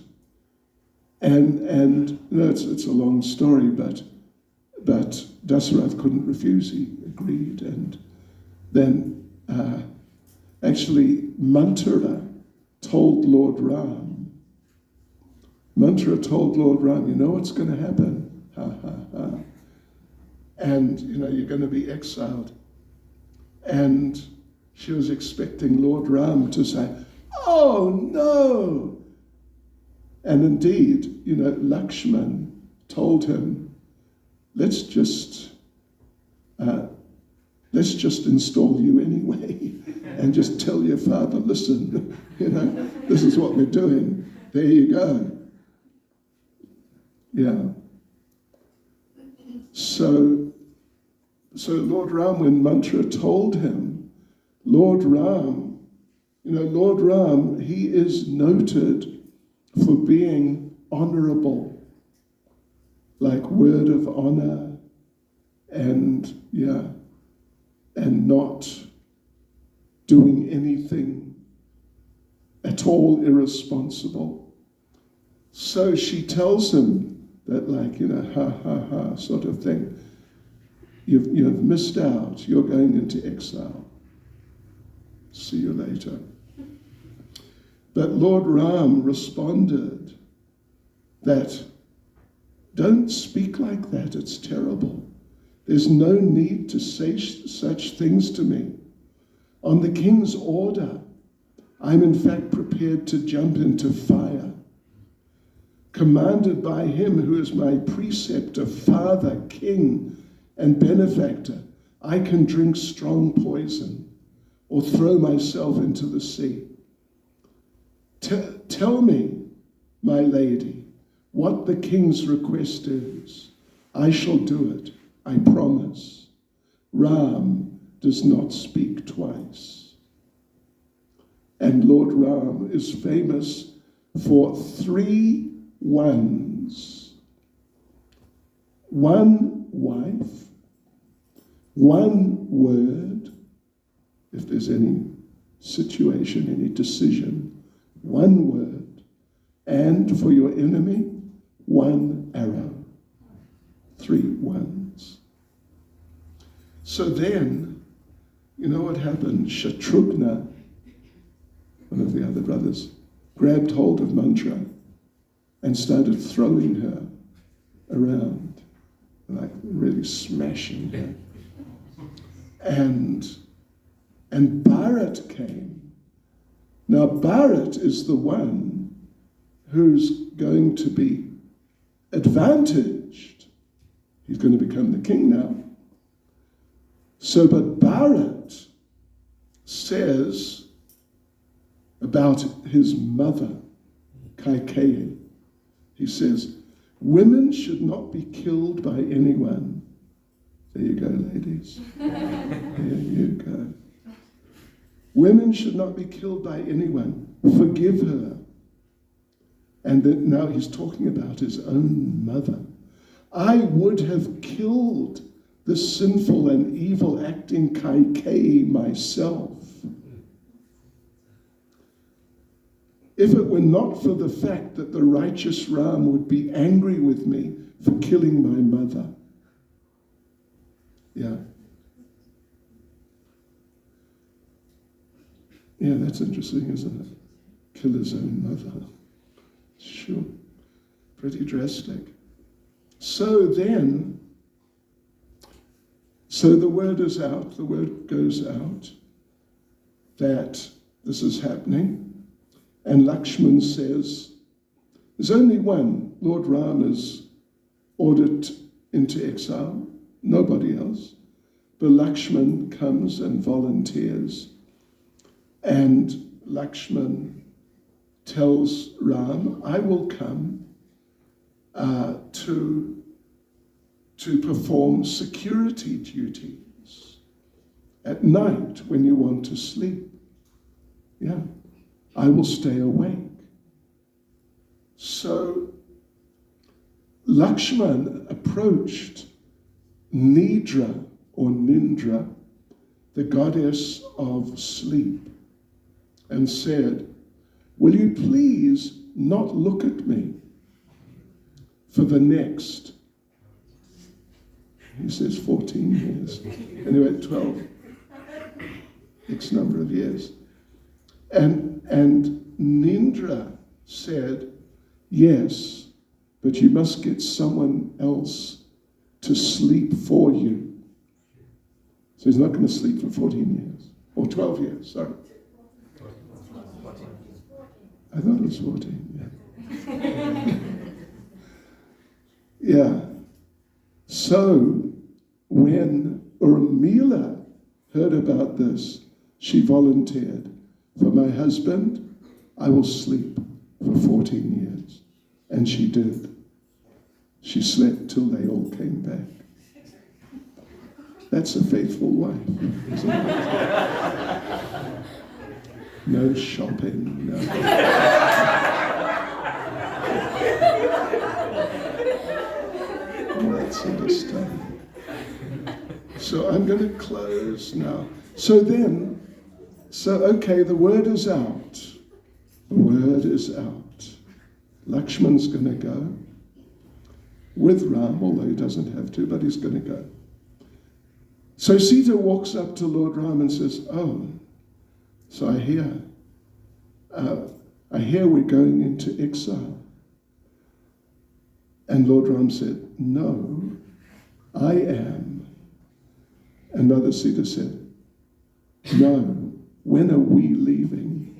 And it's a long story, but Dasarath couldn't refuse. He agreed, and then actually Manthara told Lord Ram. Manthara told Lord Ram, you know what's going to happen? Ha ha ha. And you're going to be exiled. And she was expecting Lord Ram to say, oh no. And indeed, Lakshman told him, let's just install you anyway and just tell your father, listen, this is what we're doing. There you go. Yeah. So Lord Ram, when Manthara told him, Lord Ram, he is noted for being honorable, like word of honor, and not doing anything at all irresponsible. So she tells him that, ha ha ha sort of thing. You've missed out. You're going into exile. See you later. But Lord Ram responded that, don't speak like that, it's terrible. There's no need to say such things to me. On the king's order, I'm in fact prepared to jump into fire. Commanded by him who is my preceptor, father, king, and benefactor, I can drink strong poison or throw myself into the sea. Tell me, my lady, what the king's request is. I shall do it, I promise. Ram does not speak twice. And Lord Ram is famous for 3 ones. 1 wife, 1 word, if there's any situation, any decision, 1 word, and for your enemy, 1 arrow. 3 ones. So then, you know what happened? Shatrughna, one of the other brothers, grabbed hold of Mantra and started throwing her around, like really smashing her. And Bharat came. Now Bharat is the one who's going to be advantaged. He's going to become the king now. So, but Bharat says about his mother, Kaikeyi, he says, women should not be killed by anyone. There you go, ladies. There you go. Women should not be killed by anyone. Forgive her. And then now he's talking about his own mother. I would have killed the sinful and evil acting Kaikeyi myself, if it were not for the fact that the righteous Ram would be angry with me for killing my mother. Yeah. Yeah, that's interesting, isn't it? Kill his own mother. Sure. Pretty drastic. So then, the word is out, the word goes out that this is happening. And Lakshman says, there's only one. Lord Ram is ordered into exile, nobody else. But Lakshman comes and volunteers. And Lakshman tells Ram, I will come to perform security duties at night when you want to sleep. Yeah. I will stay awake. So Lakshman approached Nidra or Nindra, the goddess of sleep, and said, will you please not look at me for the next, he says 14 years, anyway 12, X number of years. And Nindra said, yes, but you must get someone else to sleep for you. So he's not going to sleep for 14 years, or 12 years, sorry. I thought it was 14, yeah. Yeah. So when Urmila heard about this, she volunteered. For my husband, I will sleep for 14 years. And she did. She slept till they all came back. That's a faithful wife, isn't it? No shopping, no. All that sort of stuff. So I'm going to close now. So okay, the word is out. The word is out. Lakshman's going to go with Ram, although he doesn't have to, but he's going to go. So Sita walks up to Lord Ram and says, oh, so I hear we're going into exile. And Lord Ram said, no, I am. And Mother Sita said, no, when are we leaving?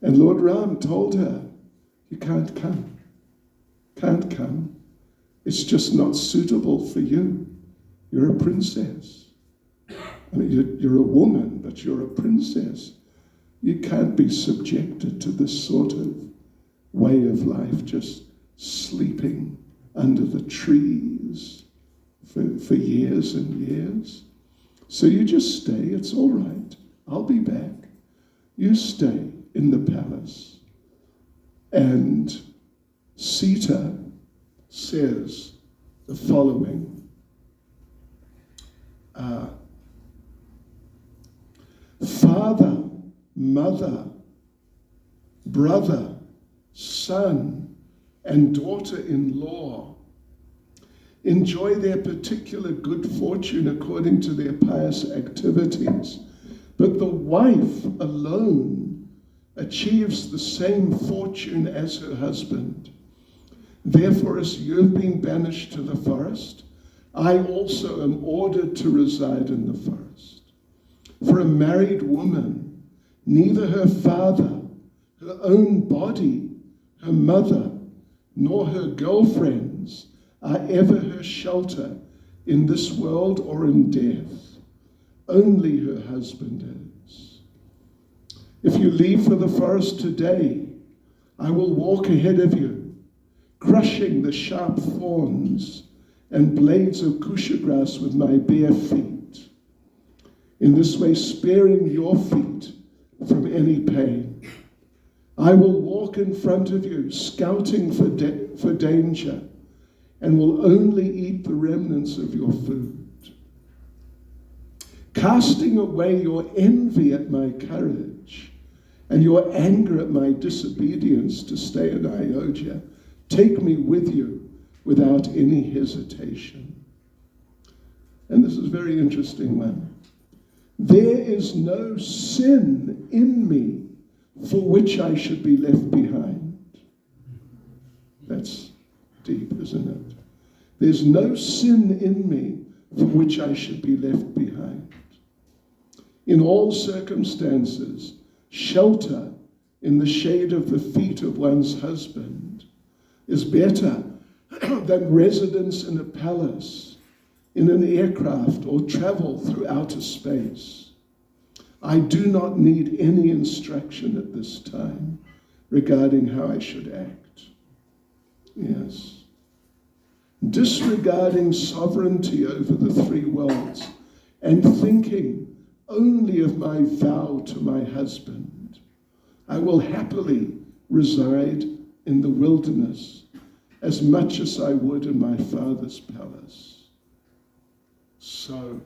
And Lord Ram told her, you can't come. Can't come. It's just not suitable for you. You're a princess. I mean, you're a woman, but you're a princess. You can't be subjected to this sort of way of life, just sleeping under the trees for years and years. So you just stay, it's all right. I'll be back. You stay in the palace. And Sita says the following. Father, mother, brother, son, and daughter-in-law enjoy their particular good fortune according to their pious activities, but the wife alone achieves the same fortune as her husband. Therefore, as you have been banished to the forest, I also am ordered to reside in the forest. For a married woman, neither her father, her own body, her mother, nor her girlfriends are ever her shelter in this world or in death. Only her husband is. If you leave for the forest today, I will walk ahead of you, crushing the sharp thorns and blades of kusha grass with my bare feet. In this way, sparing your feet from any pain. I will walk in front of you, scouting for danger, and will only eat the remnants of your food. Casting away your envy at my courage and your anger at my disobedience to stay in Ayodhya, take me with you without any hesitation. And this is a very interesting one. There is no sin in me for which I should be left behind. That's deep, isn't it? There's no sin in me for which I should be left behind. In all circumstances, shelter in the shade of the feet of one's husband is better than residence in a palace, in an aircraft, or travel through outer space. I do not need any instruction at this time regarding how I should act. Yes. Disregarding sovereignty over the three worlds and thinking only of my vow to my husband, I will happily reside in the wilderness as much as I would in my father's palace. So,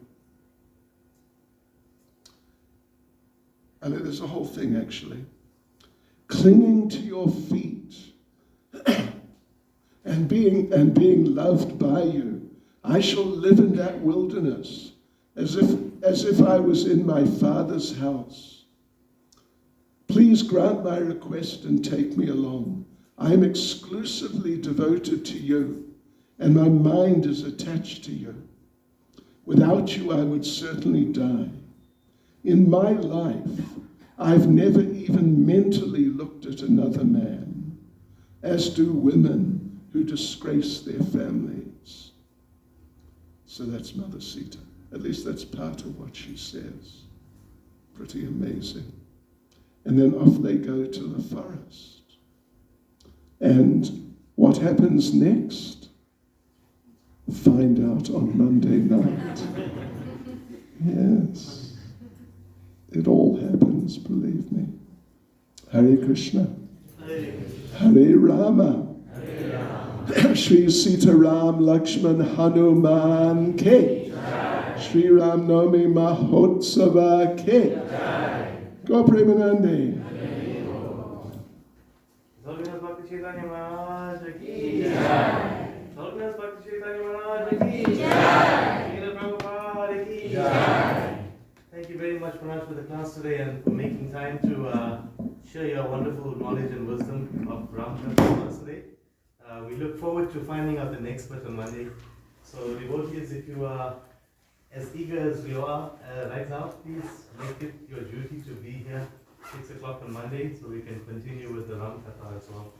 and there's a whole thing actually. Clinging to your feet and being loved by you, I shall live in that wilderness as if I was in my father's house. Please grant my request and take me along. I am exclusively devoted to you, and my mind is attached to you. Without you, I would certainly die. In my life, I've never even mentally looked at another man, as do women who disgrace their families. So that's Mother Sita. At least that's part of what she says. Pretty amazing. And then off they go to the forest. And what happens next? Find out on Monday night. Yes. It all happens, believe me. Hare Krishna. Hare Rama. Shri Sita Ram Lakshman Hanuman Ke. Shri Ram Navami Mahotsava Ke. Go Premanande. Thank you very much, Pranav, for the class today and for making time to share your wonderful knowledge and wisdom of Ramchandra with us today. We look forward to finding out the next bit on Monday. So, devotees, if you are as eager as you are right now, please make it your duty to be here 6 o'clock on Monday so we can continue with the Ram Katha as well.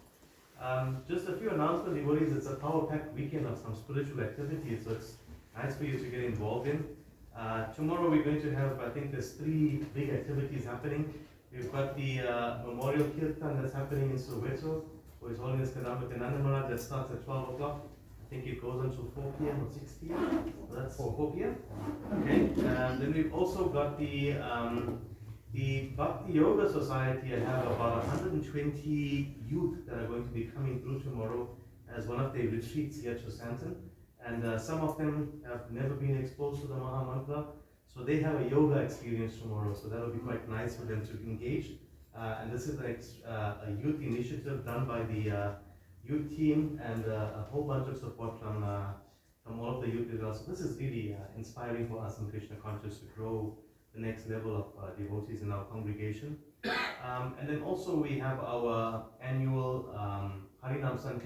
Just a few announcements, devotees. It's a power-packed weekend of some spiritual activities, so it's nice for you to get involved in. Tomorrow we're going to have, I think there's 3 big activities happening. We've got the Memorial Kirtan that's happening in Soweto, for His Holiness Kadampa Maharaj, that starts at 12 o'clock. I think it goes until 4 p.m. or 6 p.m. So that's 4 p.m. Okay. Then we've also got the Bhakti Yoga Society. I have about 120 youth that are going to be coming through tomorrow as one of their retreats here to Sandton. And some of them have never been exposed to the Maha Mantra, so they have a yoga experience tomorrow. So that will be quite nice for them to engage. And this is a youth initiative done by the youth team and a whole bunch of support from all of the youth as well. So this is really inspiring for us in Krishna Conscious to grow the next level of devotees in our congregation. And then also we have our annual Harinam Sankirtan